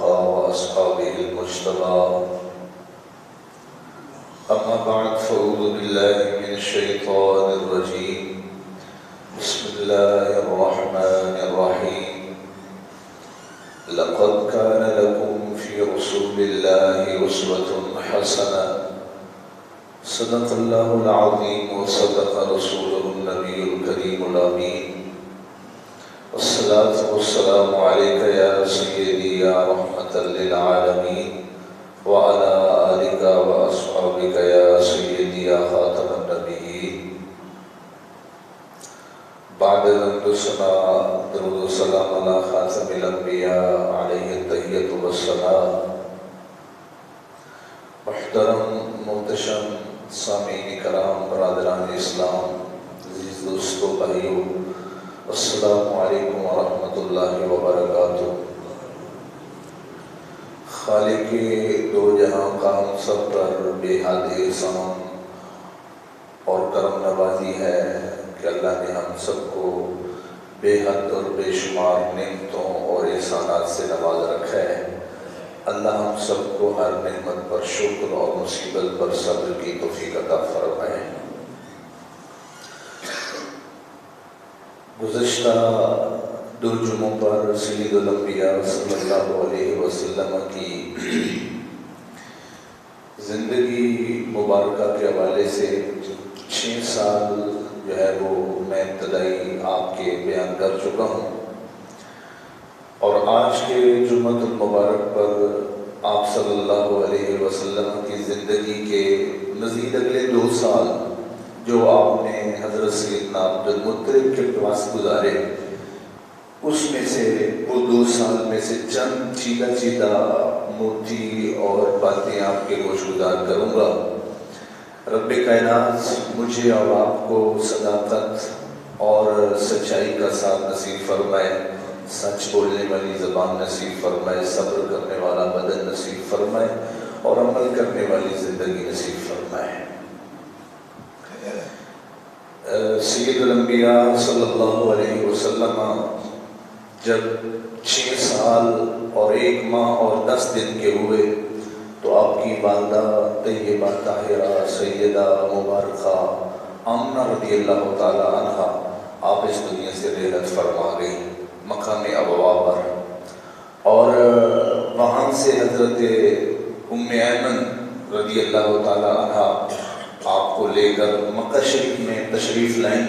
المصطفى وأصحابه المجتبى. أما بعد فأعوذ بالله من الشيطان الرجيم. بسم الله الرحمن الرحيم. لقد كان لكم في رسول الله أسوة حسنة. صدق الله العظيم وصدق رسوله النبي الكريم الأمين. والصلاة والسلام عليك يا سيدي يا رحمة للعالمين وعلى آلك وأصحابك يا سيدي يا خاتم النبيين. بعد ذنبنا درود السلام على خاتم الأنبياء عليه التحية والسلام. محترم محتشم سامعین کرام، برادران اسلام، عزیز دوستو، بھائیو، السلام علیکم ورحمۃ اللہ وبرکاتہ. خالق دو جہاں کا ہم سب پر بے حد احسان اور کرم نوازی ہے کہ اللہ نے ہم سب کو بے حد اور بے شمار نعمتوں اور احسانات سے نواز رکھا ہے. اللہ ہم سب کو ہر نعمت پر شکر اور مصیبت پر صبر کی توفیق عطا فرمائے. گزشتہ دو جمعوں پر سید الانبیاء صلی اللہ علیہ وسلم کی زندگی مبارکہ کے حوالے سے 6 سال جو ہے وہ میں ابتدائی آپ کے بیان کر چکا ہوں، اور آج کے جمعۃ المبارک پر آپ صلی اللہ علیہ وسلم کی زندگی کے مزید اگلے 2 سال جو آپ نے حضرت سیدنا عبد المطلب کے پاس گزارے، اس میں سے وہ 2 سال میں سے چند چیدہ موتی اور باتیں آپ کے گوش گزار کروں گا. رب کائنات مجھے اور آپ کو صداقت اور سچائی کا ساتھ نصیب فرمائے، سچ بولنے والی زبان نصیب فرمائے، صبر کرنے والا بدن نصیب فرمائے اور عمل کرنے والی زندگی نصیب فرمائے. سید الانبیاء صلی اللہ علیہ وسلم جب 6 سال اور 1 ماہ اور 10 دن کے ہوئے تو آپ کی والدہ طیبہ طاہرہ سیدہ مبارکہ آمنہ رضی اللہ تعالی عنہا آپ اس دنیا سے رحلت فرما گئی مقام ابوا پر، اور وہاں سے حضرت ام ایمن رضی اللہ تعالی عنہا آپ کو لے کر مکہ شریف میں تشریف لائیں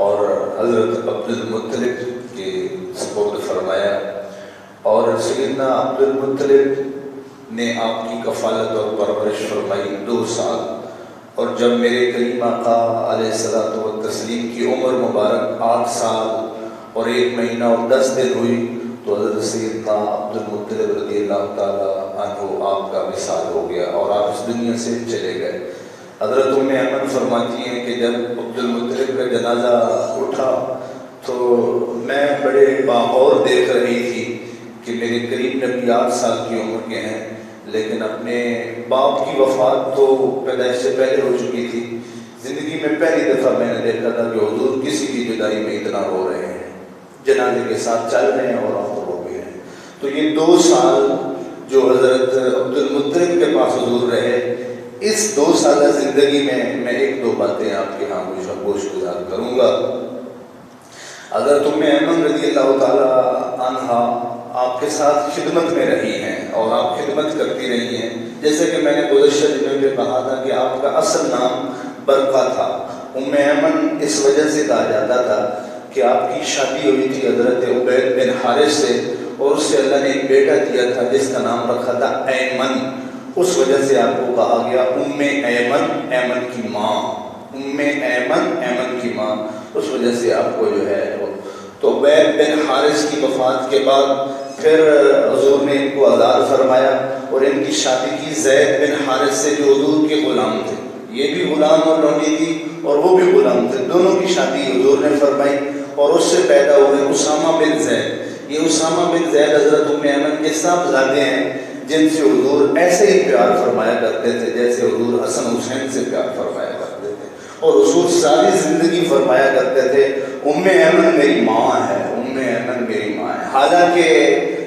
اور حضرت عبد المطلب کے سپرد فرمایا، اور سیدنا عبد المطلب نے آپ کی کفالت اور پرورش فرمائی 2 سال. اور جب میرے کریم آقا علیہ الصلوۃ والتسلیم کی عمر مبارک 8 سال اور 1 مہینہ اور 10 دن ہوئی تو حضرت سیدنا عبد المطلب رضی اللہ تعالیٰ عنہ آپ کا وصال ہو گیا اور آپ اس دنیا سے چلے گئے. حضرت ام ایمن فرماتی ہیں کہ جب عبد المطلب کا جنازہ اٹھا تو میں بڑے باغور دیکھ رہی تھی کہ میرے قریب نبی 8 سال کی عمر کے ہیں، لیکن اپنے باپ کی وفات تو پیدائش سے پہلے ہو چکی تھی. زندگی میں پہلی دفعہ میں نے دیکھا تھا کہ حضور کسی کی جدائی میں اتنا رو رہے ہیں، جنازے کے ساتھ چل رہے ہیں اور آپ رو بھی ہیں. تو یہ 2 سال جو حضرت عبد المطلب کے پاس حضور رہے، اس 2 سالہ زندگی میں 1-2 باتیں آپ کے ہاں گوش گزار کروں گا. حضرت ام ایمن رضی اللہ تعالی عنہا آپ کے ساتھ خدمت میں رہی ہیں اور آپ خدمت کرتی رہی ہیں. جیسے کہ میں نے گزشتہ دنوں میں کہا تھا کہ آپ کا اصل نام برقہ تھا. ام ایمن اس وجہ سے کہا جاتا تھا کہ آپ کی شادی ہوئی تھی حضرت عبید بن حارث سے، اور اس سے اللہ نے ایک بیٹا دیا تھا جس کا نام رکھا تھا ایمن. اس وجہ سے آپ کو کہا گیا ام ایمن، ایمن کی ماں، ام ایمن، ایمن کی ماں. اس وجہ سے آپ کو جو ہے تو عبید بن حارث کی وفات کے بعد پھر حضور نے ان کو آزاد فرمایا اور ان کی شادی کی زید بن حارث سے جو حضور کے غلام تھے. یہ بھی غلام اور لونڈی تھی اور وہ بھی غلام تھے، دونوں کی شادی حضور نے فرمائی. اور اس سے پیدا ہوئے اسامہ بن زید. یہ اسامہ بن زید حضرت ام ایمن کے صاحبزادے ہیں جن سے حضور ایسے ہی پیار فرمایا کرتے تھے جیسے حضور حسن حسین سے پیار فرمایا کرتے تھے، اور حضور ساری زندگی فرمایا کرتے تھے ام ایمن میری ماں ہے، ام ایمن میری ماں ہے. حالانکہ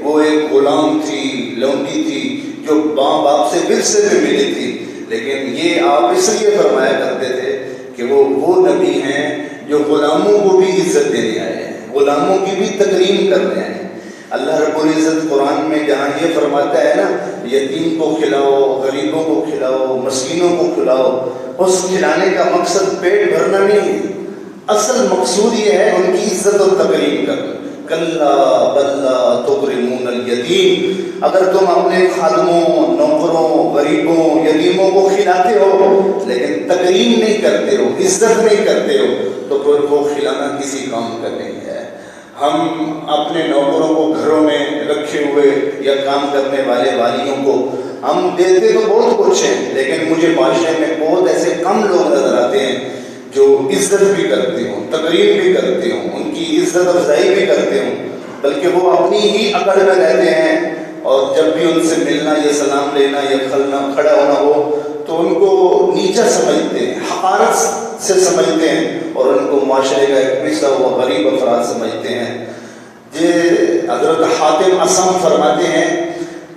وہ ایک غلام تھی، لونڈی تھی جو ماں باپ سے ورثے میں ملی تھی، لیکن یہ آپ اس لیے فرمایا کرتے تھے کہ وہ نبی ہیں جو غلاموں کو بھی عزت دینے آئے ہیں، غلاموں کی بھی تکریم کرنے آئے ہیں۔ اللہ رب العزت قرآن میں جہاں یہ فرماتا ہے نا، یتیم کو کھلاؤ، غریبوں کو کھلاؤ، مسکینوں کو کھلاؤ، اس کھلانے کا مقصد پیٹ بھرنا نہیں ہے، اصل مقصود یہ ہے ان کی عزت اور تکریم کرنا۔ کلا بلا تکرمون الیتیم، اگر تم اپنے خادموں، نوکروں، غریبوں، یتیموں کو کھلاتے ہو لیکن تکریم نہیں کرتے ہو، عزت نہیں کرتے ہو، تو پھر وہ کھلانا کسی کام کا نہیں ہے۔ ہم اپنے نوکروں کو گھروں میں رکھے ہوئے یا کام کرنے والے والیوں کو ہم دیتے تو بہت کچھ ہیں، لیکن مجھے معاشرے میں بہت ایسے کم لوگ نظر آتے ہیں جو عزت بھی کرتے ہوں، تقریم بھی کرتے ہوں، ان کی عزت افزائی بھی کرتے ہوں، بلکہ وہ اپنی ہی اکڑ میں رہتے ہیں، اور جب بھی ان سے ملنا یا سلام لینا یا کھڑا ہونا ہو تو ان کو نیچا سمجھتے ہیں، حقارت سے سمجھتے ہیں، اور ان کو معاشرے کا ایک پسا ہوا غریب افراد سمجھتے ہیں۔ یہ حضرت حاتم اصم فرماتے ہیں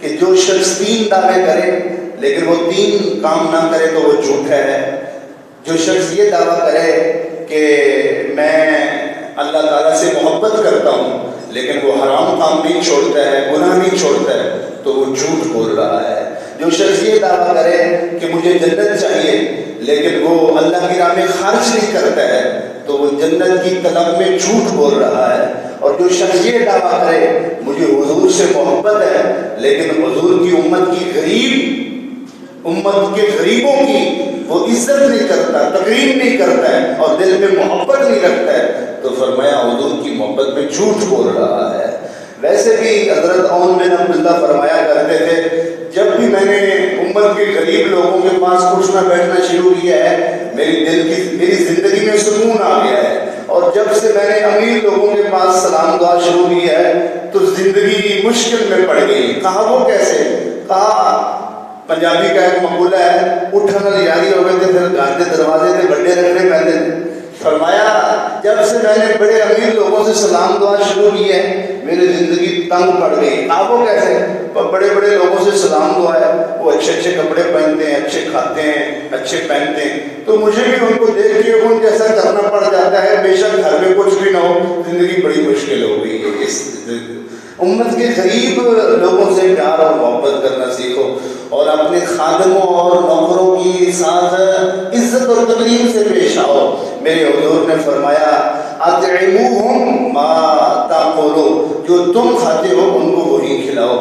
کہ جو شخص 3 دعوے کرے لیکن وہ 3 کام نہ کرے تو وہ جھوٹا ہے۔ جو شخص یہ دعویٰ کرے کہ میں اللہ تعالیٰ سے محبت کرتا ہوں لیکن وہ حرام کام نہیں چھوڑتا ہے، گناہ نہیں چھوڑتا ہے، تو وہ جھوٹ بول رہا ہے۔ جو شخص یہ دعویٰ کرے کہ مجھے جنت چاہیے لیکن وہ اللہ کی راہ میں خرچ نہیں کرتا ہے تو وہ جنت کی طلب میں جھوٹ بول رہا ہے۔ اور جو شخص یہ دعویٰ کرے مجھے حضور سے محبت ہے لیکن حضور کی امت کے غریبوں کی وہ عزت نہیں کرتا، تکریم نہیں کرتا ہے اور دل میں محبت نہیں رکھتا ہے، تو فرمایا حضور کی محبت میں جھوٹ بول رہا ہے۔ ویسے بھی حضرت عون بن عبداللہ فرمایا کرتے تھے جب بھی میں نے امت کے غریب لوگوں کے پاس اٹھنا بیٹھنا شروع کیا ہے میری زندگی میں سکون آ گیا ہے، اور جب سے میں نے امیر لوگوں کے پاس سلام دعا شروع کیا ہے تو زندگی مشکل میں پڑ گئی۔ کہا وہ کیسے؟ کہا پنجابی کا ایک مقولہ ہے، اٹھنا یاری ہو گئے تھے پھر گاندے دروازے تھے بڑے رکھنے پہنتے تھے۔ فرمایا جب سے میں نے بڑے امیر لوگوں سے سلام دعا شروع کی ہے میری زندگی تنگ پڑ گئی۔ آپ وہ کیسے؟ بڑے بڑے لوگوں سے سلام دعا ہے، وہ اچھے اچھے کپڑے پہنتے ہیں، اچھے کھاتے ہیں، اچھے پہنتے ہیں، تو مجھے بھی ان کو دیکھ کے ان جیسا کرنا پڑ جاتا ہے، بے شک گھر میں کچھ بھی نہ ہو زندگی بڑی مشکل ہو گئی ہے۔ اس امت کے غریب لوگوں سے پیار اور محبت کرنا سیکھو، اور اپنے خادموں اور نوکروں کی ساتھ عزت اور تکریم سے پیش آؤ۔ میرے حضور نے فرمایا اطعموہم ما تاکلون، جو تم کھاتے ہو ان کو وہی کھلاؤ،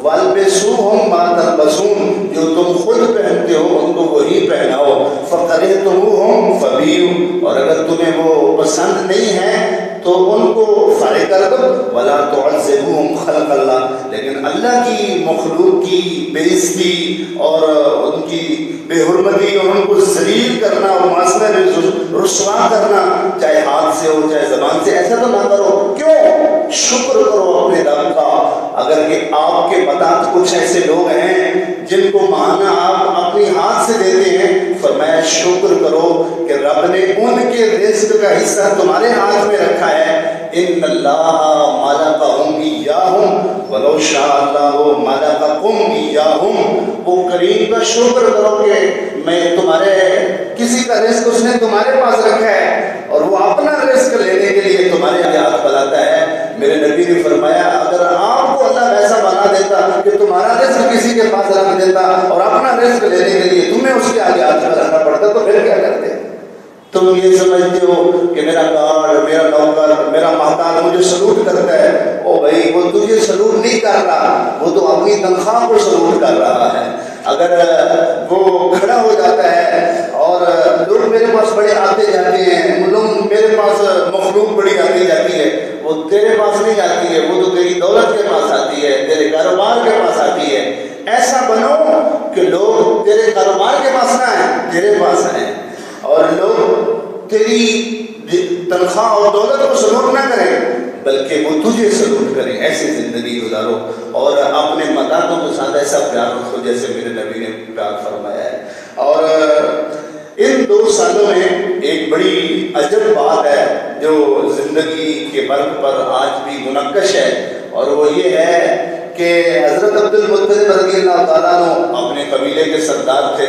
والبسوہم ما تلبسون، جو تم خود پہنتے ہو ان کو وہی پہناؤ، فکرہتموہم فبیعوا، اور اگر تمہیں وہ پسند نہیں ہے تو ان کو فارغ کر دو، ولا تعذبوہم خلق اللہ، لیکن اللہ کی مخلوق کی بے عزتی اور ان کی بے حرمتی اور ان کو ذلیل کرنا اور معاشرے میں رسوا کرنا، چاہے ہاتھ سے ہو چاہے زبان سے، ایسا تو نہ کرو۔ کیوں؟ شکر کرو اپنے رب کا۔ اگر کہ آپ کے مدد کچھ ایسے لوگ ہیں جن کو مانا آپ اپنی ہاتھ سے دیتے ہیں، فرمایا شکر کرو کہ رب نے ان کے رزق کا حصہ تمہارے ہاتھ میں رکھا ہے۔ ان اللہ ملکہم ایاہم ولو شاء اللہ ملککم ایاہم، وہ کریم کا شکر کرو کہ میں تمہارے کسی کا رزق اس نے تمہارے پاس رکھا ہے اور وہ اپنا رزق لینے کے لیے تمہارے ہاتھ بلاتا ہے۔ میرے نبی نے فرمایا اگر آپ کو اللہ ویسا بنا دیتا کہ تمہارا رزق کسی کے پاس رکھ دیتا اور اپنا رزق لینے کے لیے تمہیں اس کے آگے ہاتھ بلانا پڑتا تو پھر کیا کرتے؟ تم یہ سمجھتے ہو کہ میرا گارڈ، میرا نوکر، میرا محتاج مجھے سلوٹ کرتا ہے، او بھائی وہ تجھے سلوٹ نہیں کر رہا، وہ تو اپنی تنخواہ کو سلوٹ کر رہا ہے۔ اگر وہ کھڑا ہو جاتا ہے اور لوگ میرے پاس بڑے آتے جاتے ہیں، لوگ میرے پاس مخلوق بڑی آتی جاتی ہے، وہ تیرے پاس نہیں آتی ہے، وہ تو تیری دولت کے پاس آتی ہے، تیرے کاروبار کے پاس آتی ہے۔ ایسا بنو کہ لوگ تیرے کاروبار کے پاس نہ آئیں، تیرے پاس آئیں، اور لوگ تیری تنخواہ اور دولت کو سلوٹ نہ کریں بلکہ وہ تجھے سلوٹ کریں۔ ایسی زندگی گزارو اور اپنے مداحوں کے ساتھ ایسا پیار رکھو جیسے میرے نبی نے پیار فرمایا ہے۔ اور ان 2 سالوں میں ایک بڑی عجب بات ہے جو زندگی کے برق پر آج بھی منقش ہے، اور وہ یہ ہے کہ حضرت عبد المطلب رضی اللہ تعالیٰ عنہ اپنے قبیلے کے سردار تھے،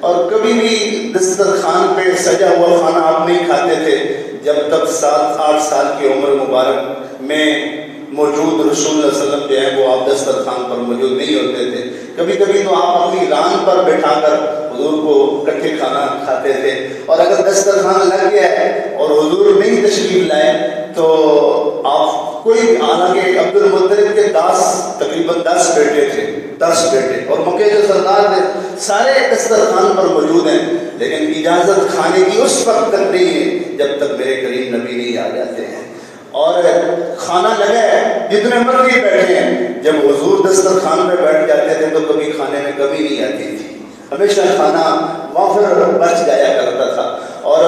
اور کبھی بھی دسترخوان پہ سجا ہوا کھانا آپ نہیں کھاتے تھے جب تک 7-8 سال کی عمر مبارک میں موجود رسول اللہ صلی اللہ علیہ وسلم جو ہے وہ آپ دسترخوان پر موجود نہیں ہوتے تھے۔ کبھی کبھی تو آپ اپنی ران پر بٹھا کر حضور کو اکٹھے کھانا کھاتے تھے، اور اگر دسترخوان لگ گیا ہے اور حضور نہیں تشریف لائے تو آپ کوئی، حالانکہ عبد المطلب کے 10 تقریباً 10 بیٹے تھے، 10 بیٹے، اور مکے جو سردار تھے سارے دسترخوان پر موجود ہیں، لیکن اجازت کھانے کی اس وقت تک نہیں ہے جب تک میرے کریم نبی نہیں آ جاتے ہیں۔ اور کھانا لگا ہے، جتنے مرضی بیٹھے ہیں، جب حضور دسترخوان پہ بیٹھ جاتے تھے تو کبھی کھانے میں کمی نہیں آتی تھی، ہمیشہ کھانا وافر بچ جایا کرتا تھا۔ اور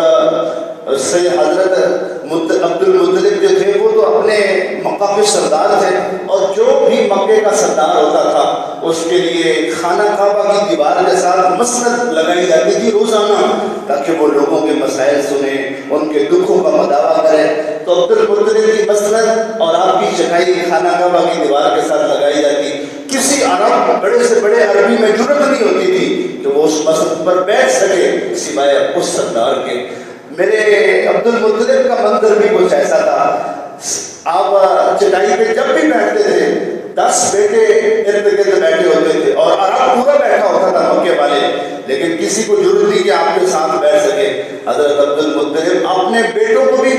سے حضرت عبد المطلب جو تھے وہ تو اپنے مکہ کے سردار تھے، اور جو بھی مکے کا سردار ہوتا تھا اس کے لیے خانہ کعبہ کی دیوار کے ساتھ مسند لگائی جاتی تھی روزانہ، تاکہ وہ لوگوں کے مسائل سنیں، ان کے دکھوں کا مداوع کرے۔ تو عبد المطلب کی مسند اور آپ کی چٹائی خانہ کعبہ کی دیوار کے ساتھ لگائی جاتی۔ کسی عرب، بڑے سے بڑے عربی میں جرأت نہیں ہوتی تھی کہ وہ اس مسند پر بیٹھ سکے سوائے اس سردار کے۔ میرے عبد المطلب کا منظر بھی کچھ ایسا تھا، آپ چٹائی پہ جب بھی بیٹھتے تھے 10 بیٹے ارد گرد بیٹھے ہوتے تھے، اور عرب پورا بیٹھا ہوتا تھا مکے والے، لیکن کسی کو ضرورت نہیں کہ آپ کے ساتھ بیٹھ سکے۔ حضرت عبد المطلب اپنے بیٹوں کو بھی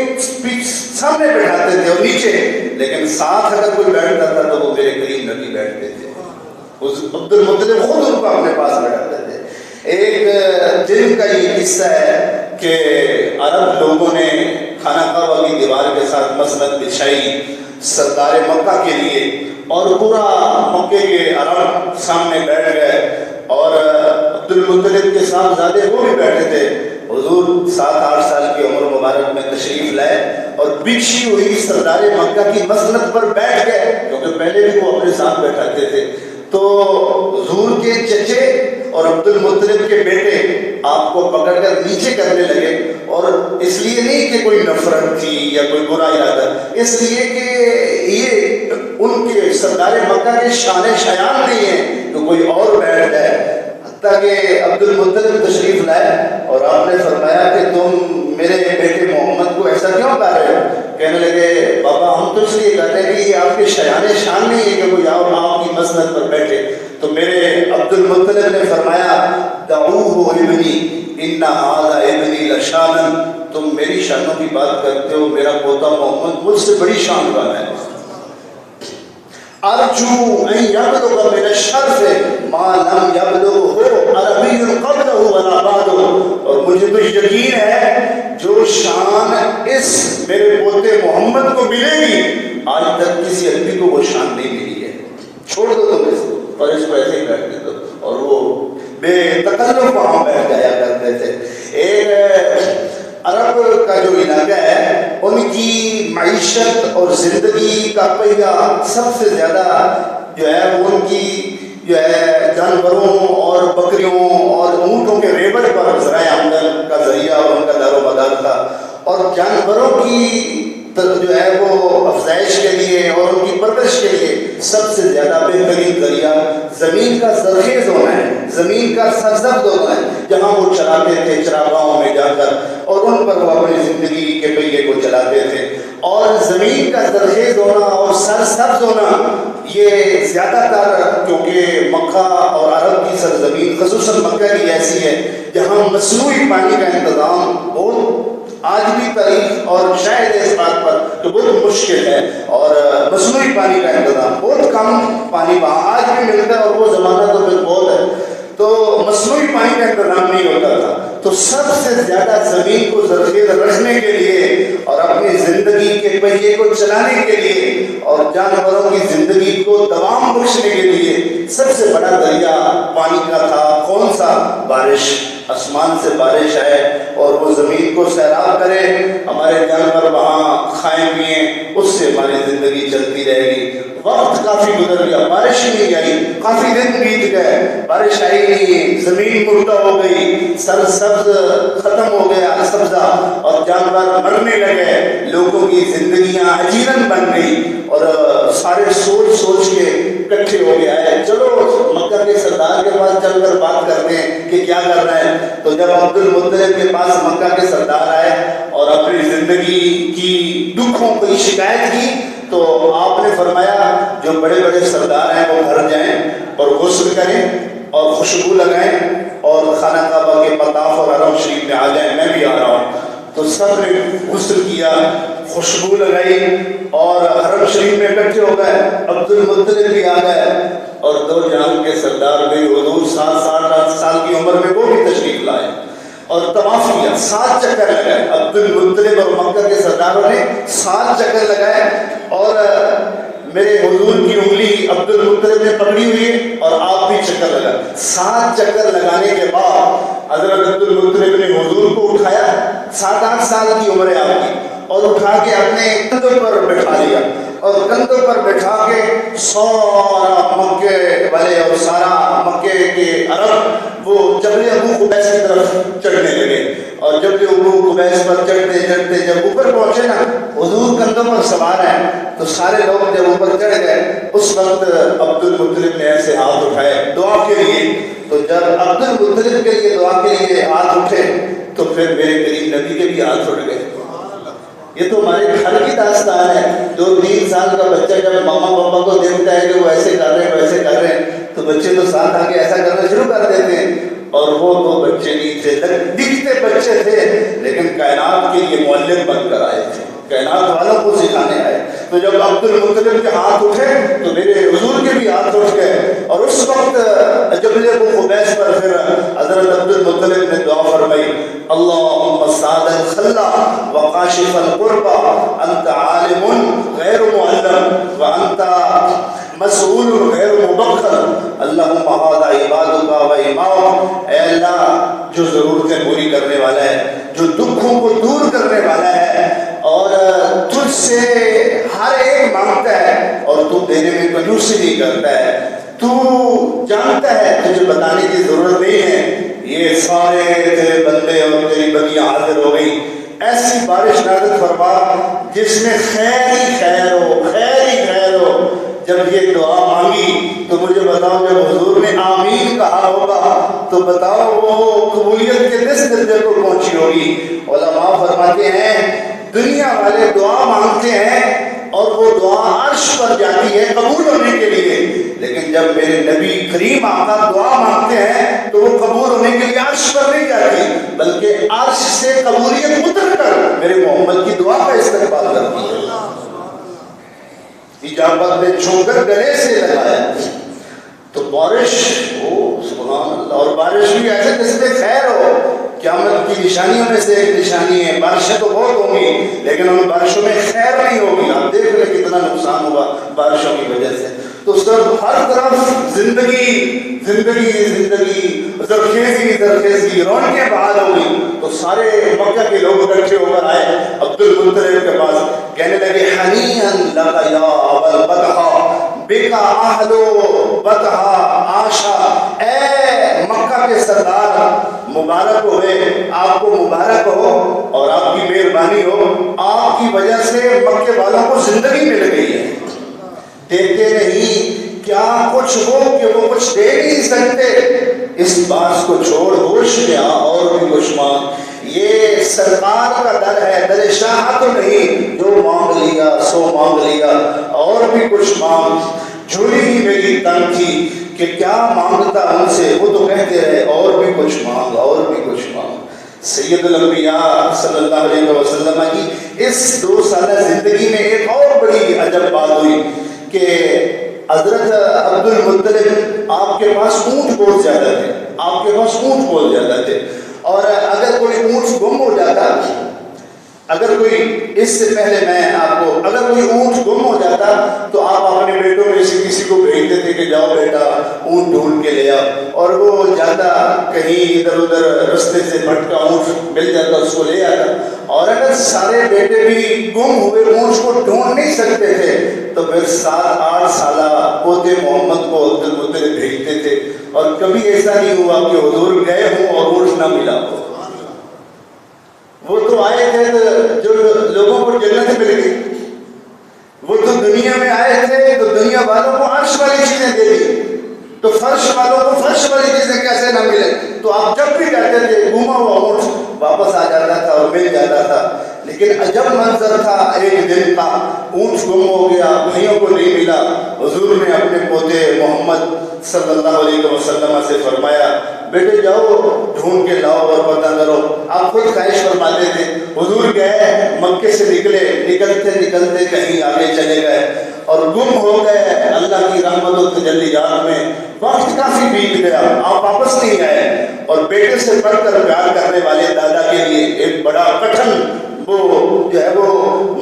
سامنے بیٹھاتے تھے اور نیچے، لیکن ساتھ اگر کوئی بیٹھتا تھا تو وہ میرے کریم نبی بیٹھتے تھے، عبد المطلب خود ان کو اپنے پاس بیٹھاتے تھے۔ ایک دن کا یہ قصہ ہے کہ عرب لوگوں نے خانہ کعبہ کی دیوار کے ساتھ مسند بچھائی سردار مکہ کے لیے، اور پورا مکے کے عرب سامنے بیٹھ گئے، اور عبد المطلب کے صاحبزادے وہ بھی بیٹھے تھے۔ حضور 7-8 سال کی عمر مبارک میں تشریف لائے اور بچھی ہوئی سردار مکہ کی مسند پر بیٹھ گئے، کیونکہ پہلے بھی وہ اپنے ساتھ بیٹھاتے تھے۔ تو حضور کے چچے اور عبد المطلب کے بیٹے آپ کو پکڑ کر نیچے کرنے لگے، اور اس لیے نہیں کہ کوئی نفرت تھی یا کوئی برا ارادہ، اس لیے کہ یہ ان کے سردار مکہ کے شان شایان نہیں ہے کہ کوئی اور بیٹھ جائے۔ حتیٰ کہ عبد المطلب تشریف لائے اور آپ نے فرمایا کہ تم میرے بیٹے محمد کو ایسا کیوں کر رہے ہو؟ کہنے لگے بابا ہم تو اس لیے کر رہے ہیں کہ یہ آپ کے شایان شان نہیں ہے کہ کوئی اور آپ کی مسند پر بیٹھے۔ تو میرے عبد المطلب نے فرمایا دعوہ ابنی ان ھذا ابنی لشان، تم میری شانوں کی بات کرتے ہو، میرا پوتا محمد مجھ سے بڑی شان والا ہے۔ ارجو ان یبلغ من الشرف ما لم یبلغه عربی قبلہ ولا بعدہ، اور مجھے تو یقین ہے جو شان اس میرے پوتے محمد کو ملے گی آج تک کسی عربی کو وہ شان نہیں ملی ہے۔ چھوڑ دو تم اس کو، اور اس کو ایسے ہی بیٹھنے دو۔ اور وہ بے تکلف وہاں بیٹھ جایا کرتے تھے۔ ایک عرب کا جو علاقہ ہے ان کی معیشت اور زندگی کا پہیہ سب سے زیادہ جو ہے وہ ان کی جو ہے جانوروں اور بکریوں اور اونٹوں کے ریبڑ پر ذرائع آمدن کا ذریعہ اور ان کا دار و مدار تھا، اور جانوروں کی جو ہے وہ افزائش کے لیے اور ان کی پرورش کے لیے سب سے زیادہ بہترین ذریعہ زمین کا زرخیز ہونا ہے، زمین کا سرسبز ہونا ہے، جہاں وہ چلاتے تھے چراگاہوں میں جا کر، اور ان پر وہ اپنی زندگی کے پہیے کو چلاتے تھے۔ اور زمین کا زرخیز ہونا اور سرسبز ہونا یہ زیادہ تر کیونکہ مکہ اور عرب کی سرزمین خصوصاً مکہ کی ایسی ہے جہاں مصنوعی پانی کا انتظام بہت آج بھی تاریخ اور شاید اس بات پر کہ بہت مشکل ہے، اور مصنوعی پانی کا انتظام بہت کم پانی وہاں آج بھی ملتا ہے، اور وہ زمانہ تو پھر بہت ہے، تو مصنوعی پانی کا انتظام نہیں ہوتا تھا۔ تو سب سے زیادہ زمین کو زرخیز رکھنے کے لیے اور اپنی زندگی کے پہیے کو چلانے کے لیے اور جانوروں کی زندگی کو دوام بخشنے کے لیے سب سے بڑا ذریعہ پانی کا تھا کون سا؟ بارش۔ آسمان سے بارش آئے اور وہ زمین کو سیراب کرے، ہمارے جانور وہاں کھائیں پئیں، اس سے ہماری زندگی چلتی رہے گی۔ وقت کافی گزر گیا، بارش ہی نہیں آئی، کافی دن بیت گئے، بارش آئی نہیں، زمین مردہ ہو گئی، سرسبز ختم ہو گیا سبزہ، اور جانور مرنے لگے، لوگوں کی زندگیاں عجیرن بن گئی، اور سارے سوچ سوچ کے اکٹھے ہو گئے آئے چلو مکہ کے سردار کے پاس چل کر بات کرتے ہیں کہ کیا کر رہا ہے. تو جب عبد المطلب کے پاس مکہ کے سردار آئے اور اپنی زندگی کی دکھوں کی شکایت کی تو آپ نے فرمایا جو بڑے بڑے سردار ہیں وہ گھر جائیں اور غسل کریں اور خوشبو لگائیں اور خانہ کعبہ کے مطاف اور حرم شریف میں آ جائیں, میں بھی آ رہا ہوں. تو سب نے غسل کیا, خوشبو لگائی اور حرم شریف میں اکٹھے ہو گئے. عبد المطلب بھی آ گئے اور دو جہان کے سردار بھی حضور 7 سال کی عمر میں وہ بھی تشریف لائے اور طواف کیا. 7 چکر لگائے. عبد المطلب اور مکہ کے سرداروں نے 7 چکر لگائے اور میرے حضور کی انگلی عبد المطلب نے پکڑی ہوئی ہے اور آپ بھی چکر لگائے. 7 چکر لگانے کے بعد حضرت عبد المطلب نے حضور کو اٹھایا, 7-8 سال کی عمر ہے آپ کی, اور اٹھا کے اپنے کندھوں پر بٹھا لیا اور کندھوں پر بٹھا کے سارا مکے والے اور سارا مکے کے عرب وہ جبل ابو قبیس کی طرف چڑھنے لگے. اور جبل ابو قبیس پر چڑھتے چڑھتے جب اوپر پہنچے نا, حضور کندھوں پر سوار ہیں, تو سارے لوگ جب اوپر چڑھ گئے اس وقت عبد المطلب نے ایسے ہاتھ اٹھائے دعا کے لیے. تو جب عبد المطلب کے لیے دعا کے لیے ہاتھ اٹھے تو پھر میرے کریم نبی کے بھی ہاتھ اٹھ گئے. یہ تو ہمارے گھر کی داستان ہے. 2-3 سال کا بچہ جب ماما پاپا کو دیکھتا ہے کہ وہ ایسے کر رہے ہیں ویسے کر رہے ہیں تو بچے تو ساتھ آ کے ایسا کرنا شروع کر دیتے ہیں. اور وہ تو بچے نہیں تھے, دکھتے بچے تھے لیکن کائنات کے لیے معلم بن کر آئے تھے, کائنات والوں کو سکھانے آئے. تو جب عبد المطلب کے ہاتھ اٹھے تو میرے حضور کے بھی ہاتھ اٹھ گئے. اور اس وقت جبل ابو قبیس پر پھر حضرت عبد المطلب نے دعا فرمائی, اللہم سعد الخلا وقاشف القربہ انت عالم غیر معلم وانت مسئول غیر مبخل اللہم هذا عبادک و امام. اے اللہ جو ضرورتیں پوری کرنے والا ہے, جو دکھوں کو دور کرنے والا ہے, اور تجھ سے ہر ایک مانگتا ہے اور تو دینے میں کنجوسی نہیں کرتا ہے, تو جانتا ہے, تجھے بتانے کی ضرورت نہیں ہے. یہ سارے تیرے بندے اور تیری بندیاں حاضر ہو گئی. ایسی بارش نازل فرما جس میں خیر ہی خیر ہو, خیر ہی خیر ہو. جب یہ دعا مانگی تو مجھے بتاؤ جب حضور نے آمین کہا ہوگا تو بتاؤ وہ قبولیت کے کس درجے کو پہنچی ہوگی. علماء فرماتے ہیں دنیا والے دعا مانگتے ہیں اور وہ دعا عرش پر جاتی ہے قبول ہونے کے لیے, لیکن جب میرے نبی کریم آقا دعا مانگتے ہیں تو وہ قبول ہونے کے لیے عرش پر نہیں جاتی بلکہ عرش سے قبولیت اتر کر میرے محمد کی دعا کا استقبال کرتی ہے. اجابت میں چھو کر گلے سے لگایا تو بارش ہو, سبحان اللہ. اور بارش بھی ایسے جس میں خیر ہو. قیامت کی نشانیوں میں سے ایک نشانی ہے, بارشیں تو بہت ہوں گی لیکن ان بارشوں میں خیر نہیں ہوگی. آپ دیکھ لیں کتنا نقصان ہوا بارشوں کی وجہ سے. تو سب ہر طرف زندگی زندگی زندگی, زرخیزی زرخیزی, رونقیں بحال ہو گئی. تو سارے مکہ کے لوگ اکٹھے ہو کر آئے عبد المطلب کے پاس, کہنے لگے حنیئا لک یا ابا البطحاء بکا اہل بطحاء عاشا. اے مکہ کے سردار مبارک ہوئے, آپ کو مبارک ہو اور آپ کی مہربانی ہو, آپ کی وجہ سے مکے والوں کو زندگی مل گئی ہے. دیتے نہیں کیا کچھ ہو کہ وہ کچھ دے نہیں سکتے, اس بات کو چھوڑ ہوش میں آ اور بھی کچھ مانگ. یہ سرکار کا در ہے, در شاہ تو نہیں, جو مانگ لیا سو مانگ لیا, اور بھی کچھ مانگ. جھولی ہی میری تنگ تھی کہ کیا مانگتا ان سے, وہ تو کہتے رہے اور بھی کچھ مانگ اور بھی کچھ مانگ. سید الانبیاء صلی اللہ علیہ وسلم کی اس 2 سالہ زندگی میں ایک اور بڑی عجب بات ہوئی کہ حضرت عبد المطلب آپ کے پاس اونٹ بہت زیادہ تھے, آپ کے پاس اونٹ بہت زیادہ تھے. اور اگر کوئی اونٹ گم ہو جاتا, اگر کوئی, اس سے پہلے میں آپ کو, اگر کوئی اونٹ گم ہو جاتا تو آپ اپنے بیٹوں میں سے کسی کو بھیجتے تھے کہ جاؤ بیٹا اونٹ ڈھونڈ کے لے آؤ, اور وہ جاتا کہیں ادھر ادھر رستے سے بھٹکا اونٹ مل جاتا اس کو لے آتا. اور اگر سارے بیٹے بھی گم ہوئے اونٹ کو ڈھونڈ نہیں سکتے تھے تو پھر 7-8 سالہ پوتے محمد کو عبد المطلب بھیجتے تھے, اور کبھی ایسا نہیں ہوا کہ حضور گئے ہوں اور اونٹ نہ ملا ہو. وہ تو آئے تھے جو لوگوں کو جنت مل گئی, وہ تو دنیا میں آئے تھے تو دنیا والوں کو عرش والی چیزیں دے دی، تو فرش والوں کو فرش والی چیزیں کیسے نہ ملے؟ تو آپ جب بھی کہتے تھے گما ہوا اونٹ واپس آ جاتا تھا اور مل جاتا تھا. لیکن عجب منظر تھا ایک دن کا، اونٹ گم ہو گیا، بھائیوں کو نہیں ملا. حضور نے اپنے پوتے محمد صلی اللہ علیہ وسلم سے فرمایا بیٹے جاؤ ڈھونڈ کے لاؤ اور پتہ کرو. آپ خود خواہش فرماتے تھے. حضور گئے مکے سے نکلتے نکلتے کہیں آگے چلے گئے اور گم ہو گئے. اللہ کی رحمت و تجلیات میں وقت کافی بیت گیا، آپ واپس نہیں آئے. اور بیٹے سے بڑھ کر پیار کرنے والے دادا کے لیے ایک بڑا کٹھن وہ جو ہے وہ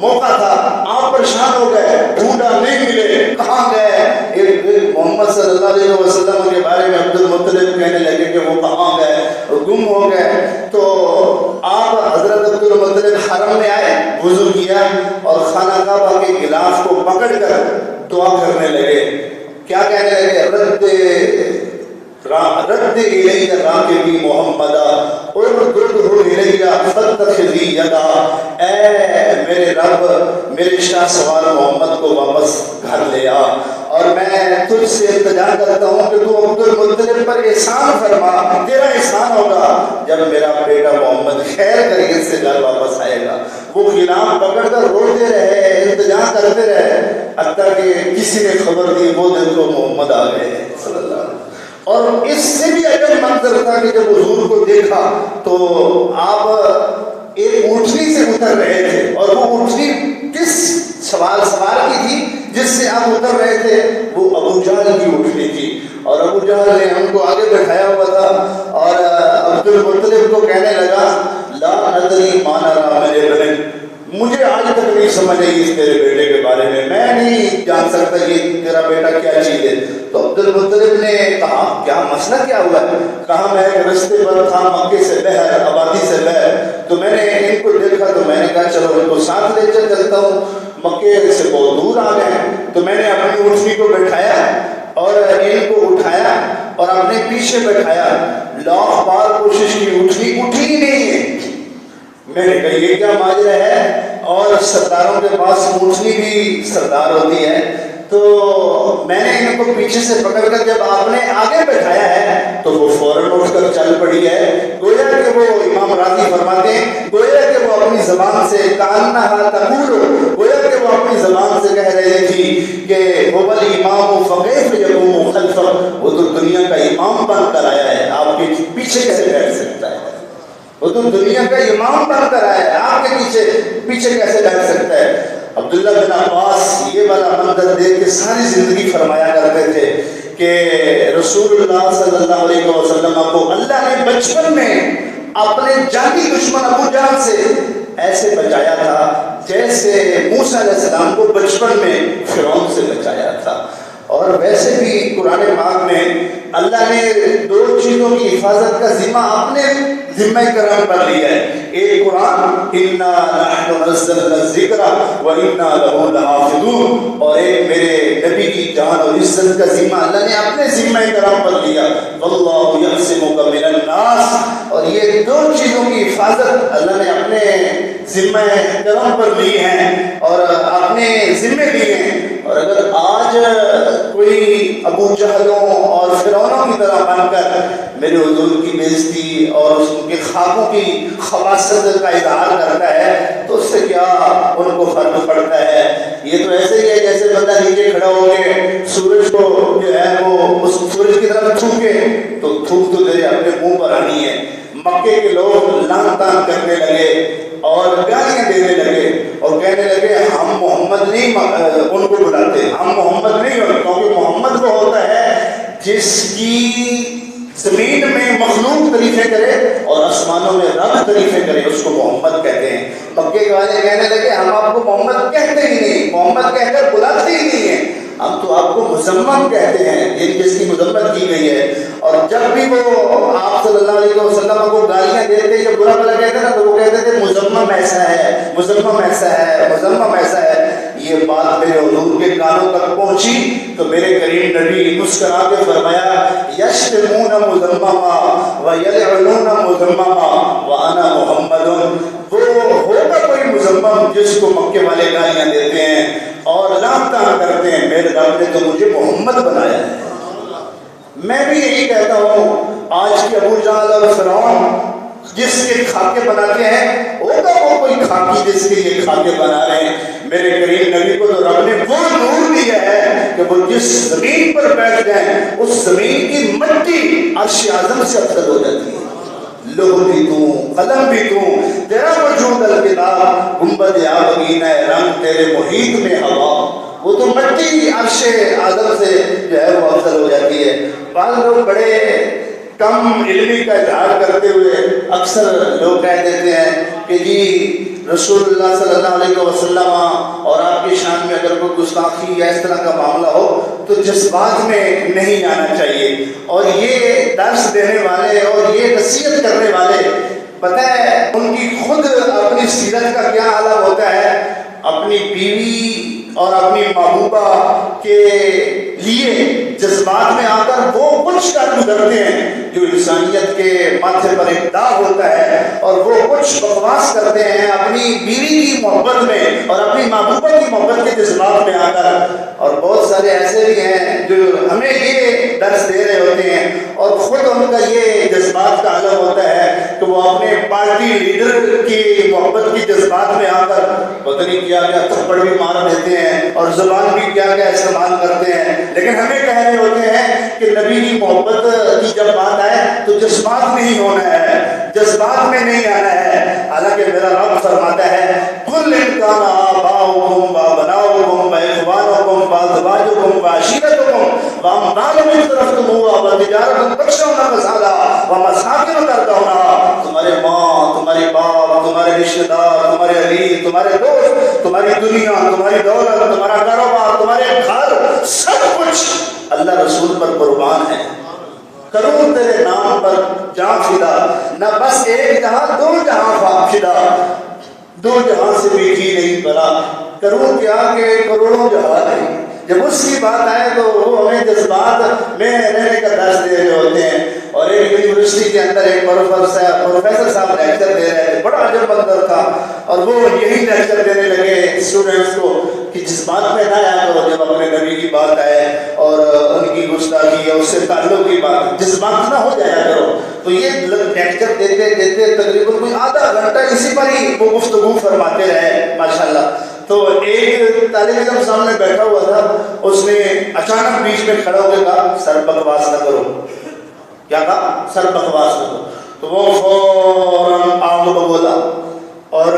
موقع تھا. آپ پریشان ہو گئے، ڈھونڈا نہیں ملے، کہاں گئے؟ ایک محمد صلی اللہ علیہ وسلم کے بارے میں عبد المطلب کہنے لگے کہ وہ کہاں گئے، وہ گم ہو گئے. تو آپ حضرت عبد المطلب حرم میں آئے، وضو کیا اور خانہ کعبہ کے غلاف کو پکڑ کر دعا کرنے لگے. کیا کہنے لگے؟ رد الی راکبی محمدا ارددہ الی فاتخذی یدا. اے میرے رب میرے شاہ سوار محمد کو واپس گھر لے آ، اور میں تجھ سے التجا کرتا ہوں کہ تو عبد المطلب پر احسان فرما. تیرا احسان ہوگا جب میرا بیٹا محمد خیر خیریت سے گھر واپس آئے گا. وہ غلام پکڑ کر روتے رہے، التجا کرتے رہے، حتیٰ کہ کسی نے خبر دی وہ دیکھو محمد آ گئے صلی اللہ علیہ وسلم. اور اس سے بھی عجب منظر تھا کہ جب حضور کو دیکھا تو آپ ایک اونٹنی سے اتر رہے تھے، اور وہ اونٹنی کس سوار کی تھی جس سے آپ اتر رہے تھے؟ وہ ابو جہل کی اونٹنی تھی. اور ابو جہل نے ہم کو آگے بٹھایا ہوا تھا اور عبد المطلب کو کہنے لگا لا ندری ما نرى میرے بہن، مجھے آج تک نہیں سمجھ آئی اس تیرے بیٹے کے بارے میں نہیں جان سکتا یہ تیرا بیٹا کیا چیز ہے. تو عبد المطلب نے کہا کیا مسئلہ کیا ہوا ہے؟ کہا میں ایک رستے پر تھا مکے سے باہر، آبادی سے باہر، تو میں نے ان کو دیکھا تو میں نے کہا چلو ان کو ساتھ لے کر چلتا ہوں. مکے سے بہت دور آ گئے تو میں نے اپنی اونٹنی کو بٹھایا اور ان کو اٹھایا اور اپنے پیچھے بٹھایا. لاکھ بار کوشش کی، اونٹنی اٹھی ہی نہیں ہے. میں نے کہا یہ کیا ماجرا ہے؟ اور سرداروں کے پاس اونٹنی بھی سردار ہوتی ہے. تو میں نے ان کو پیچھے سے پکڑ کر جب آپ نے آگے بٹھایا ہے تو وہ فوراً اٹھ کر چل پڑی ہے. گویا کہ وہ امام راضی فرماتے ہیں گویا کہ وہ اپنی زبان سے کانہا تقول، گویا کہ وہ اپنی زبان سے کہہ رہی تھی کہ هو الامام فکیف یقوم خلفہ، وہ تو دنیا کا امام بن کر آیا ہے، آپ کے پیچھے کیسے بیٹھ سکتا ہے؟ وہ تو دنیا کا امام بن کر آیا ہے، آپ کے پیچھے کیسے بیٹھ سکتا ہے؟ عبداللہ بن عباس یہ والا منظر دیکھ کے ساری زندگی فرمایا کرتے تھے کہ رسول اللہ صلی اللہ علیہ وسلم کو اللہ نے بچپن میں اپنے جانی دشمن ابو جہل سے ایسے بچایا تھا جیسے موسیٰ علیہ السلام کو بچپن میں فرعون سے بچایا تھا. اور ویسے بھی قرآن پاک میں اللہ نے دو چیزوں کی حفاظت کا ذمہ اپنے ذمہ کرم پر لیا ہے. ایک قرآن انا نحن نزلنا الذکر وانا لہ لحافظون، اور ایک میرے نبی کی جان اور عزت کا ذمہ اللہ نے اپنے ذمہ کرم پر لیا. واللہ یعصمک من الناس، اور یہ دو چیزوں کی حفاظت اللہ نے اپنے ذمہ کرم پر لی ہیں اور اپنے ذمے لیے ہیں. اور اگر آج کوئی ابو جہلوں اور فرعونوں کی طرح بن کر میرے حضور کی بےزتی اور اس کے خاکوں کی خباثت کا اظہار کرتا ہے تو اس سے کیا ان کو فرق پڑتا ہے؟ یہ تو ایسے ہی ہے جیسے بندہ نیچے کھڑا ہو کے سورج کو جو ہے وہ اس سورج کی طرف تھوکے تو تھوک تو تیرے اپنے منہ پر آنی ہے. مکے کے لوگ لان تان کرنے لگے اور گالیاں دینے لگے اور کہنے لگے ہم محمد نہیں ان کو بلاتے، ہم محمد نہیں ہوتے، کیونکہ محمد وہ ہوتا ہے جس کی زمین میں مخلوق تعریفیں کرے اور آسمانوں میں رب تعریفیں کرے، اس کو محمد کہتے ہیں. مکے والے کہنے لگے ہم آپ کو محمد کہتے ہی نہیں، محمد کہہ کر بلاتے ہی نہیں ہیں، ہم تو آپ کو مزمم کہتے ہیں، یہ جس کی مذمت کی گئی ہے. اور جب بھی وہ آپ صلی اللہ علیہ وسلم کو گالیاں دیتے یا برا بھلا کہتے نا تو وہ کہتے تھے مزمم ایسا ہے، مزمم ایسا ہے، مزمم ایسا ہے. یہ بات میرے حضور کے کانوں تک پہنچی تو میرے کریم نبی مسکرا کے فرمایا یشتمون مزمما ویلعنون مزمما وانا محمد. وہ ہوگا کوئی مزمم جس کو مکے والے گالیاں دیتے ہیں اور لامتان کرتے ہیں میرے رب نے تو مجھے محمد بنایا ہے۔ میں بھی یہی کہتا ہوں، آج کے ابو جہل اور فرعون جس کے خاکے بناتے ہیں، ہوگا وہ کوئی خاکی جس کے یہ خاکے بنا رہے ہیں۔ میرے کریم نبی کو تو رب نے وہ نور دیا ہے کہ وہ جس زمین پر بیٹھ جائیں اس زمین کی مٹی عرش اعظم سے افضل ہو جاتی ہے۔ لوح بھی تو، قلم بھی تو، تیرا وجود الکتاب، گنبد آبگینہ رنگ تیرے محیط میں ہوا، وہ تو مٹی عرش اعظم سے جو ہے وہ افضل ہو جاتی ہے۔ بعض لوگ بڑے کم علمی کا اظہار کرتے ہوئے اکثر لوگ کہہ دیتے ہیں کہ جی رسول اللہ صلی اللہ علیہ وسلم اور آپ کی شان میں اگر کوئی گستاخی یا اس طرح کا معاملہ ہو تو جذبات میں نہیں آنا چاہیے۔ اور یہ درس دینے والے اور یہ نصیحت کرنے والے، پتہ ہے ان کی خود اپنی سیرت کا کیا عالم ہوتا ہے، اپنی بیوی اور اپنی محبوبہ کے لیے جذبات میں آ کر وہ کچھ کر گزرتے ہیں جو انسانیت کے ماتھے پر ایک داغ ہوتا ہے، اور وہ کچھ بکواس کرتے ہیں اپنی بیوی کی محبت میں اور اپنی محبوبہ کی محبت کے جذبات میں آ کر۔ اور بہت سارے ایسے بھی ہیں جو ہمیں یہ درس دے رہے ہوتے ہیں اور خود ان کا یہ جذبات کا عالم ہوتا ہے کہ وہ اپنے پارٹی لیڈر کی محبت کی جذبات میں آ کر پتہ نہیں کیا کیا تھپڑ بھی مار دیتے ہیں اور زبان بھی کیا کیا استعمال کرتے ہیں، لیکن ہمیں کہہ رہے ہوتے ہیں کہ نبی کی محبت کی جب بات آئے تو جذبات میں ہی ہونا ہے، جذبات میں نہیں آنا ہے۔ حالانکہ میرا رب فرماتا ہے کل انکان آباؤکم وابناؤکم واخوانکم وازواجکم وعشیرتکم واموال اقترفتموها وتجارۃ تخشون کسادها ومساکن ترضونها، تمہارے ماں، تمہارے باپ، تمہارے رشتہ دار، تمہارے عزیز، تمہارے دوست، تمہاری دنیا، تمہاری دولت، تمہارا کاروبار، تمہارے گھر، سب کچھ اللہ رسول پر قربان ہے۔ کروں تیرے نام پر جان فدا، نہ بس ایک جہاں دو جہاں فدا، دو جہاں سے بھی جی نہیں بھرا، کروں کیا کہ کروڑوں جہاں نہیں۔ جب اس کی بات آئے تو وہ ہمیں جذبات میں رہنے کا درس دے رہے ہوتے ہیں۔ اور ایک یونیورسٹی کے اندر ایک پروفیسر صاحب لیکچر دے رہے تھے، بڑا عجب منظر تھا، اور وہ یہی لیکچر دینے لگے اسٹوڈنٹس کو کہ جذبات میں نہ آیا کرو جب اپنے نبی کی بات آئے اور ان کی گستاخی یا اس سے تعلق کی بات، جذبات نہ ہو جایا کرو۔ تو یہ لیکچر دیتے دیتے تقریباً کوئی آدھا گھنٹہ اسی پر ہی وہ گفتگو فرماتے رہے ماشاءاللہ۔ تو ایک طالب علم سامنے بیٹھا ہوا تھا، اس نے اچانک بیچ میں کھڑا ہو کے کہا سر بکواس نہ کرو۔ کیا کہا؟ سر بکواس نہ کرو۔ تو وہ فوراً آگ بولا، اور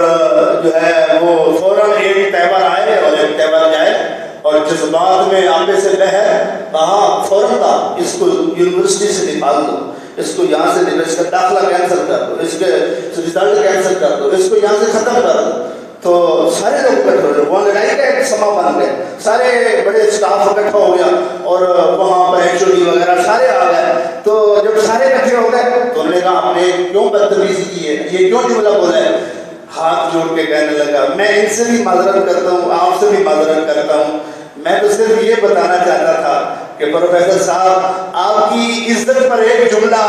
جو ہے وہ فوراً ایک تہوار آئے اور ایک تہوار جائے، اور جذبات میں آپے سے بہر کہا فوراً تھا اس کو یونیورسٹی سے نکال دو، اس کو یہاں سے نکال، اس کا داخلہ کینسل کر دو، اس کے رزلٹ کینسل کر دو، اس کو یہاں سے ختم کر دو۔ تو سارے لوگ اکٹھے ہو گئے، وہ لڑائی کا ایک سما بن گئے، سارے بڑے اسٹاف اکٹھا ہو گیا اور وہاں پر ایچ او ڈی وغیرہ سارے آ گئے۔ تو جب سارے اکٹھے ہو گئے تو انہوں نے کہا آپ نے کیوں بدتمیزی کی ہے، یہ کیوں جملہ بولا ہے؟ ہاتھ جوڑ کے کہنے لگا میں ان سے بھی معذرت کرتا ہوں، آپ سے بھی معذرت کرتا ہوں، میں تو صرف یہ بتانا چاہتا تھا کہ پروفیسر صاحب آپ کی عزت پر ایک جملہ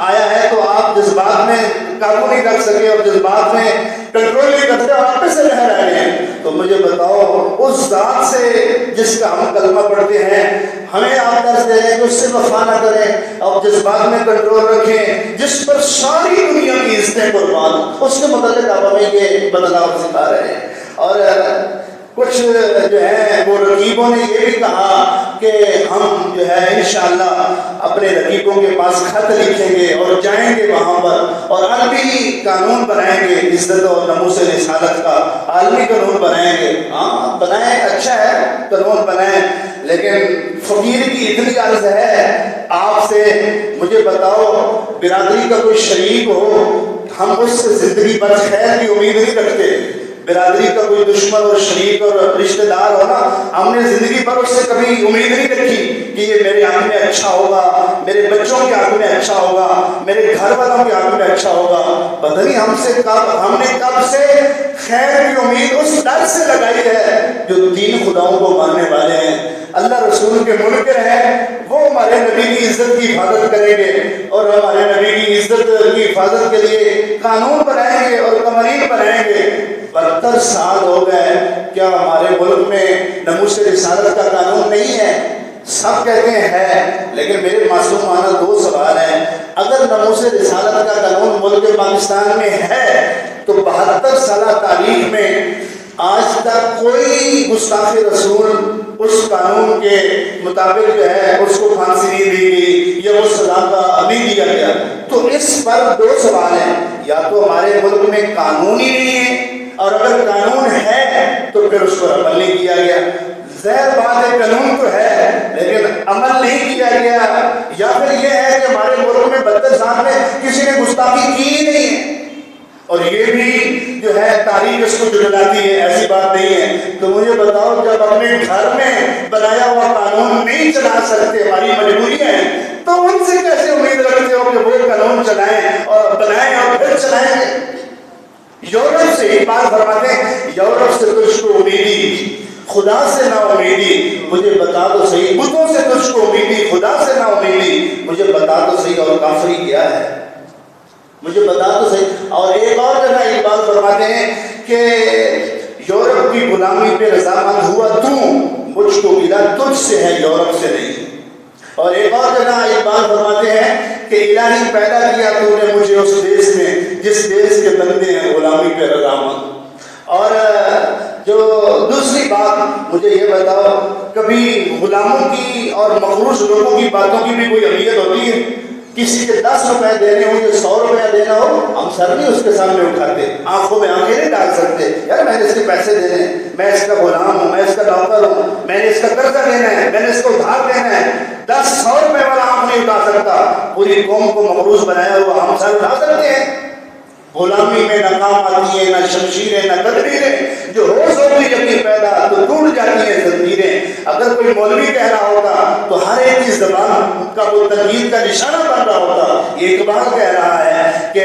آیا ہے تو آپ جذبات میں قابو نہیں رکھ سکے اور جذبات میں کنٹرول نہیں کرتے اور آپ پہ سے رہ رہے ہیں۔ تو مجھے بتاؤ اس ذات سے جس کا ہم کلمہ پڑھتے ہیں ہمیں آپ درس دے رہے ہیں کہ اس سے وفا نہ کریں اور جذبات میں کنٹرول رکھیں، جس پر ساری دنیا کی عزتیں قربان، اس کے متعلق آپ ہمیں یہ بدلاؤ سکھا رہے ہیں۔ اور کچھ جو ہے وہ رقیبوں نے یہ بھی کہا کہ ہم جو ہے انشاءاللہ اپنے رقیبوں کے پاس خط لکھیں گے اور جائیں گے وہاں پر اور عالمی قانون بنائیں گے، عزت اور ناموس رسالت کا عالمی قانون بنائیں گے۔ ہاں بنائیں، اچھا ہے قانون بنائیں، لیکن فقیر کی اتنی عرض ہے آپ سے، مجھے بتاؤ برادری کا کوئی شریک ہو، ہم اس سے زندگی بھر خیر کی امید نہیں رکھتے۔ برادری کا کوئی دشمن اور شریک اور رشتہ دار ہو نا، ہم نے زندگی بھر اس سے کبھی امید نہیں رکھی کہ یہ میرے حق میں اچھا ہوگا، میرے بچوں کے حق میں اچھا ہوگا، میرے گھر والوں کے حق میں اچھا ہوگا۔ پتہ نہیں ہم نے کب سے خیر کی امید اس ڈر سے لگائی ہے جو تین خداؤں کو ماننے والے ہیں، اللہ رسول کے منکر ہیں، وہ ہمارے نبی کی عزت کی حفاظت کریں گے اور ہمارے نبی کی عزت کی حفاظت کے لیے قانون بنائیں گے اور قوانین بنائیں گے. 72 سال ہو گئے, کیا ہمارے ملک میں ناموس رسالت کا قانون نہیں ہے؟ سب کہتے ہیں ہے, لیکن میرے معصومانہ 2 سوال ہیں. اگر ناموس رسالت کا قانون ملک پاکستان میں ہے تو 72 سالہ تاریخ میں آج تک کوئی گستاخ رسول اس قانون کے مطابق جو ہے اس کو پھانسی نہیں دی گئی یا اس سزا کا نہیں دیا گیا. تو اس پر 2 سوال ہیں, یا تو ہمارے ملک میں قانون ہی نہیں ہے, اور اگر قانون ہے تو پھر اس پر عمل نہیں کیا گیا. ظاہر بات ہے قانون تو ہے لیکن عمل نہیں کیا گیا, یا پھر یہ ہے کہ ہمارے ملک میں 72 سال میں کسی نے گستاخی کی ہی نہیں ہے. اور یہ بھی جو ہے تاریخ اس کو جھٹلاتی ہے, ایسی بات نہیں ہے. تو مجھے بتاؤ, جب اپنے گھر میں بنایا ہوا قانون نہیں چلا سکتے, ہماری مجبوریاں ہیں, تو ان سے کیسے امید رکھتے ہو کہ وہ قانون چلائیں اور بنائیں اور پھر چلائیں گے؟ یورپ سے ایک بات فرماتے ہیں, یورپ سے تجھ کو امیدی, خدا سے نا امیدی, مجھے بتا تو صحیح. بتوں سے تجھ کو امیدی, خدا سے نا امیدی, مجھے بتا تو صحیح اور کافری کیا ہے, مجھے بتا تو صحیح. اور ایک اور جگہ ایک بات فرماتے ہیں کہ یورپ کی غلامی پہ رضامند ہوا تو, مجھ کو ملا تجھ سے ہے یورپ سے نہیں. اور ایک اور جگہ ایک بات فرماتے ہیں کہ الہی پیدا کیا تو نے مجھے اس دیش میں جس دیش کے بندے ہیں غلامی پہ رضامند. اور جو دوسری بات مجھے یہ بتاؤ, کبھی غلاموں کی اور مخروش لوگوں کی باتوں کی بھی کوئی اہمیت ہوتی ہے؟ کسی کے 10 روپے دینے ہوں یا 100 روپیہ دینا ہو, ہم سر نہیں اس کے سامنے اٹھاتے, آنکھوں میں آنکھیں نہیں ڈال سکتے, یار میں نے اس کے پیسے دینے ہیں, میں اس کا غلام ہوں, میں اس کا نوکر ہوں, میں نے اس کا قرضہ دینا ہے, میں نے اس کو ادھار دینا ہے. 10-100 روپے والا آنکھ نہیں اٹھا سکتا, پوری قوم کو مقروض بنایا ہوا ہم سر اٹھا سکتے ہیں. غلامی میں نہ کام آتی ہے نہ شمشیریں نہ تدبیریں, جو روز ہوتی یقین پیدا تو ٹوٹ جاتی ہیں زنجیریں. اگر کوئی مولوی کہہ رہا ہوتا تو ہر ایک کی زبان کا وہ تنقید کا نشانہ بن رہا ہوتا. یہ اقبال کہہ رہا ہے کہ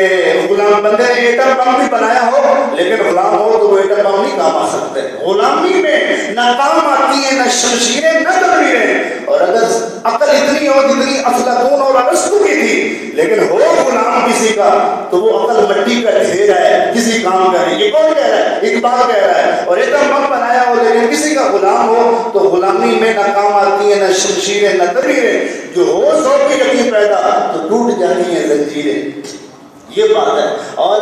غلام بندے نے ایٹم بم بھی بنایا ہو لیکن غلام ہو تو وہ ایٹم بم نہیں کام آ سکتے. غلامی میں نہ کام آتی ہے نہ شمشیریں نہ تدبیریں. اور اگر عقل اتنی ہو جتنی افلاطون اور ارسطو کی تھی, لیکن ہو غلام کسی کا تو وہ عقل مٹی کا ڈھیر ہے, کسی کام کا نہیں. یہ کون کہہ رہا ہے؟ اقبال کہہ رہا ہے. اور ایٹم بم بنایا ہو لیکن کسی کا غلام ہو تو غلامی میں نہ کام آتی ہے نہ شمشیریں نہ تدبیریں, جو ہو سو کی یقین پیدا تو ٹوٹ جاتی ہیں زنجیریں. یہ بات ہے. اور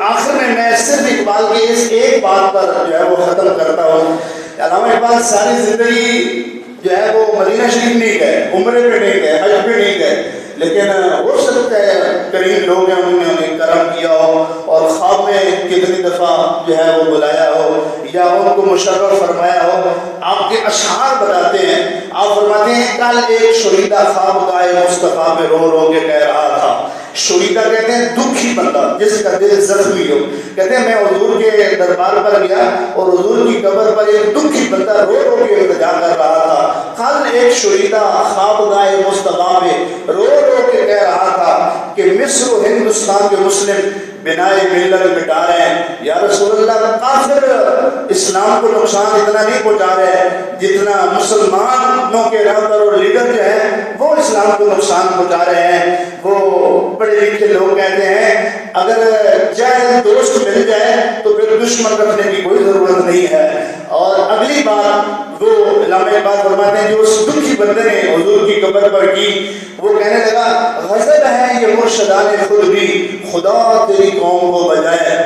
آخر میں صرف اقبال کی اس ایک بات پر جو ہے وہ ختم کرتا ہوں. علامہ اقبال ساری زندگی جو ہے وہ مدینہ شریف نہیں گئے, عمرے پہ نہیں گئے, حج پہ نہیں گئے, لیکن ہو سکتا ہے قریب لوگ ہیں انہوں نے انہیں کرم کیا ہو اور خواب میں کتنی دفعہ جو ہے وہ بلایا ہو یا ان کو مشرف فرمایا ہو. آپ کے اشعار بتاتے ہیں, آپ فرماتے ہیں کل ایک شریدہ خواب گائے مصطفیٰ میں رو رو کے کہہ رہا تھا. شریدہ کہتے ہیں دکھی بندہ جس کا دل زخمی ہو. کہتے ہیں میں حضور کے دربار پر گیا اور حضور کی قبر پر ایک دکھی بندہ رو رو کے التجا کر رہا تھا. کل ایک شریدہ خواب گائے مصطفیٰ میں رو رو کے کہہ رہا تھا کہ مصر و ہندوستان کے مسلم بنائے ملت مٹا رہے ہیں. یا رسول اللہ, کافر اسلام کو نقصان اتنا نہیں پہنچا رہے ہیں جتنا مسلمانوں کے رہبر اور لیڈر جو ہیں وہ اسلام کو نقصان پہنچا رہے ہیں. وہ بڑے لکھے لوگ کہتے ہیں اگر جاہل دوست مل جائے تو پھر دشمن رکھنے کی کوئی ضرورت نہیں ہے. اور اگلی بار وہ علامہ اقبال فرماتے ہیں جو اس دکھی بندے نے حضور کی قبر پر کی, وہ کہنے لگا غضب ہے یہ مرشدان خود بھی خدا تیری قوم کو بجائے.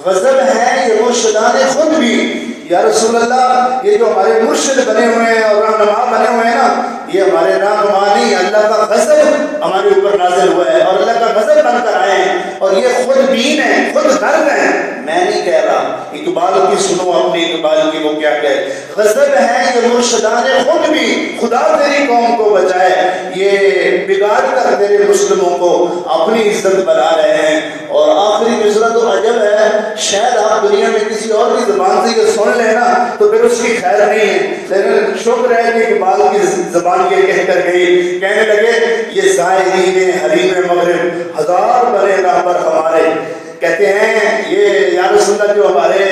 غضب ہے یہ مرشدان خود بھی. یا رسول اللہ, یہ جو ہمارے مرشد بنے ہوئے ہیں اور رہنما بنے ہوئے ہیں نا, یہ ہمارے رہنما نہیں, اللہ کا غضب ہمارے اوپر نازل ہوا ہے اور اللہ کا غضب بن کر آئے ہیں. اور یہ خود بین ہیں, خود غرب ہیں, میں نہیں کہہ رہا. اقبال کی سنو اپنی اقبال کی, وہ کیا کہے, غضب ہے یہ مرشدان خود بھی خدا تیری قوم کو بچائے. یہ بگاڑ کر تیرے مسلموں کو اپنی عزت بنا رہے ہیں. اور آخری مصرع تو عجب ہے, شاید آپ دنیا میں کسی اور کی زبان سے یہ سن لینا تو پھر اس کی خیر نہیں ہے, لیکن شکر ہے کہ اقبال کی زبان یہ کہہ کر گئی. کہنے لگے یہ زائرین حریم مغرب ہزار بنے رہبر ہمارے. کہتے ہیں یہ یا رسول اللہ جو ہمارے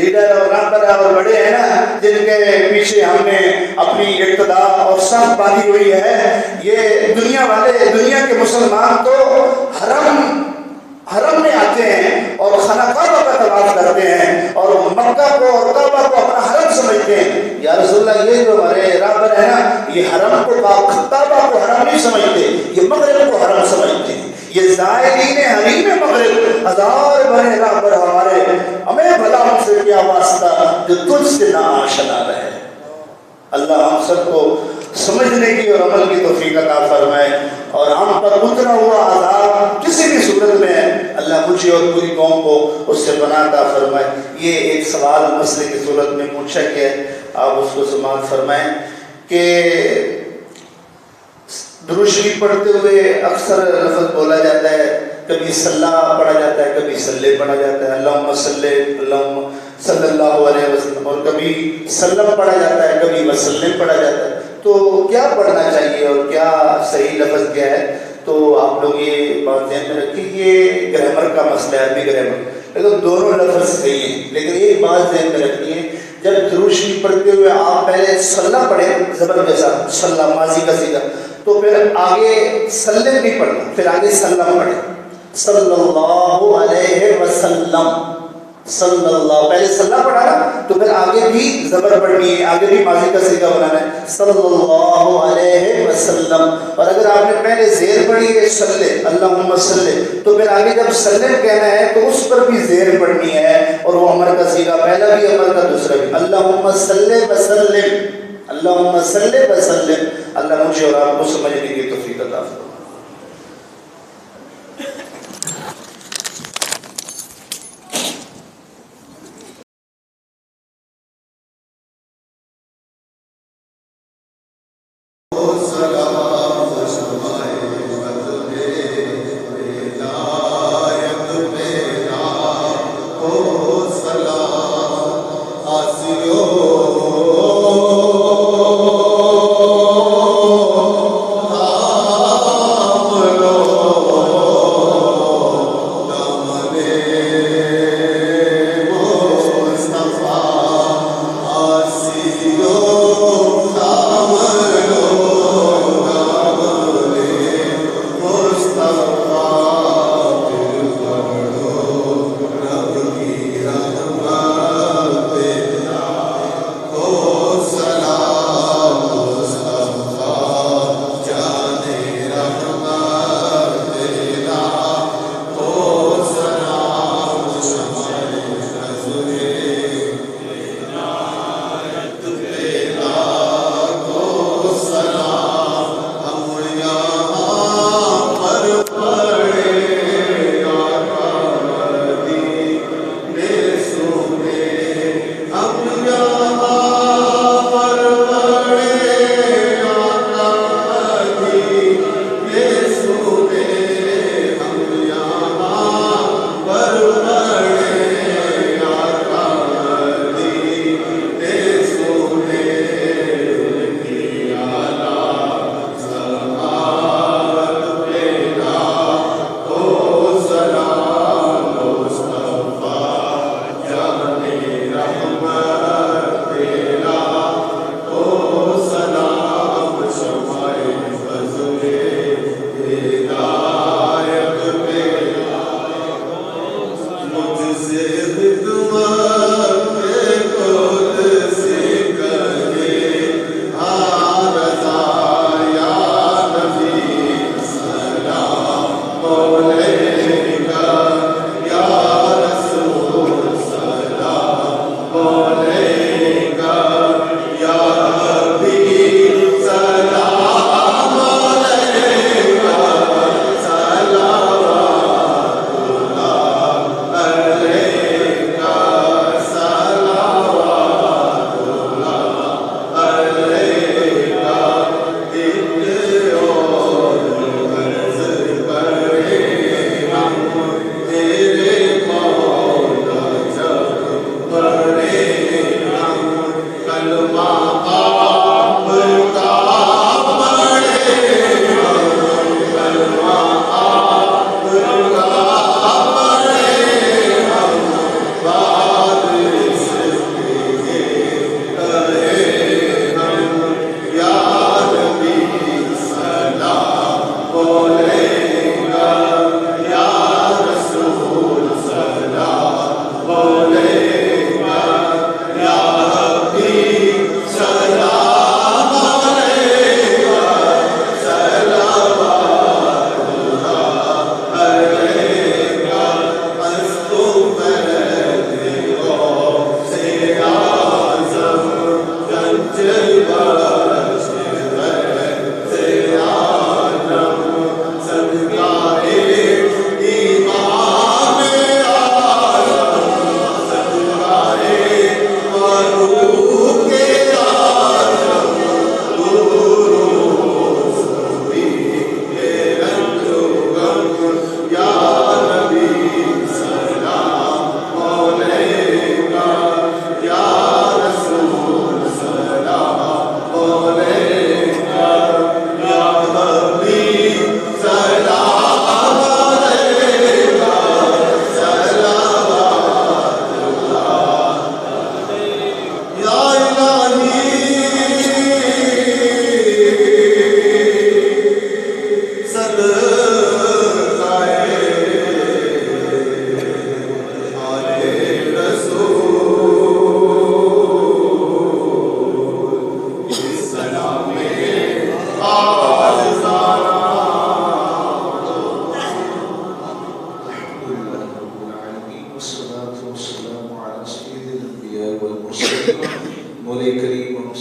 لیڈر اور رہبر اور بڑے ہیں نا جن کے پیچھے ہم نے اپنی اقتدا اور صف باندھی ہوئی ہے، یہ دنیا والے، دنیا کے مسلمان تو حرم میں آتے ہیں اور خانہ کعبہ کا طواف کرتے ہیں اور مکہ کو اور کعبہ کو اپنا حرم سمجھتے ہیں۔ یا رسول اللہ، یہ جو ہمارے رہبر ہیں نا، یہ حرم کو کعبہ کو حرم نہیں سمجھتے، یہ مغرب کو حرم سمجھتے ہیں۔ یہ زائرین حریم مغرب، ہزار بڑے رہبر ہمارے، ہمیں بھلا ہم سے کیا واسطہ جو تجھ سے نہ آشنا رہے۔ اللہ ہم سب کو سمجھنے کی اور عمل کی توفیق عطا فرمائے، اور ہم پر اترا ہوا عذاب کسی بھی صورت میں اللہ مجھے اور پوری قوم کو اس سے پناہ عطا فرمائے۔ یہ ایک سوال مسئلے کی صورت میں پوچھا گیا ہے، آپ اس کو سماعت فرمائیں کہ درود شریف پڑھتے ہوئے اکثر لفظ بولا جاتا ہے، کبھی صلاح پڑھا جاتا ہے، کبھی صلی پڑھا جاتا ہے، اللہم صلی، اللہم صلی اللہ علیہ وسلم، اور کبھی سلم پڑھا جاتا ہے، کبھی وسلم پڑھا جاتا ہے۔ تو کیا پڑھنا چاہیے اور کیا صحیح لفظ کیا ہے؟ تو آپ لوگ یہ بات ذہن میں رکھیں، یہ گرامر کا مسئلہ ہے، عربی گرامر، لیکن دونوں لفظ صحیح ہیں۔ لیکن ایک بات ذہن میں رکھنی ہے، جب درود شریف پڑھتے ہوئے آپ پہلے صلی پڑھیں، زبر کے ساتھ صلی، ماضی کا صیغہ، تو پھر آگے سلم نہیں پڑھنا، پھر آگے سلم پڑھیں، صلی اللہ علیہ وسلم، صلی اللہ، پہلے صلی پڑھا نا، تو پھر آگے بھی زبر پڑھنی ہے، آگے بھی ماضی کا صیغہ بنانا ہے، صلی اللہ علیہ وسلم۔ اور اگر آپ نے پہلے زیر پڑھی ہے صلی، اللہم صلی، تو پھر آگے جب سلم کہنا ہے تو اس پر بھی زیر پڑھنی ہے، اور وہ امر کا صیغہ، پہلا بھی امر کا دوسرا بھی، اللہم صلی وسلم، اللہم صلی وسلم۔ اللہ مجھے اور آپ کو سمجھنے کی توفیق عطا فرمائے۔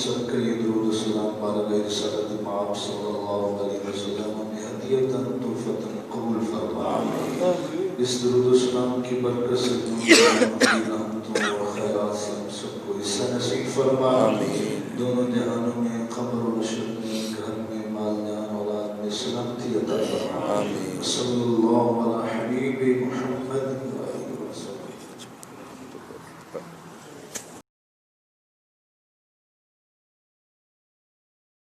مختصر کئی درود و سلام بارگاہ رسالت مآب صلی اللہ علیہ وسلم میں ہدیتاً تحفۃً قبول فرما. اس درود و سلام کی برکت سے دنیا کی رحمتوں و خیرات سے ہم سب کو حصہ نصیب فرما. دونوں جہانوں میں قبر و نشر میں گھر میں مال جان اولاد میں سلامتی عطا فرما. صلی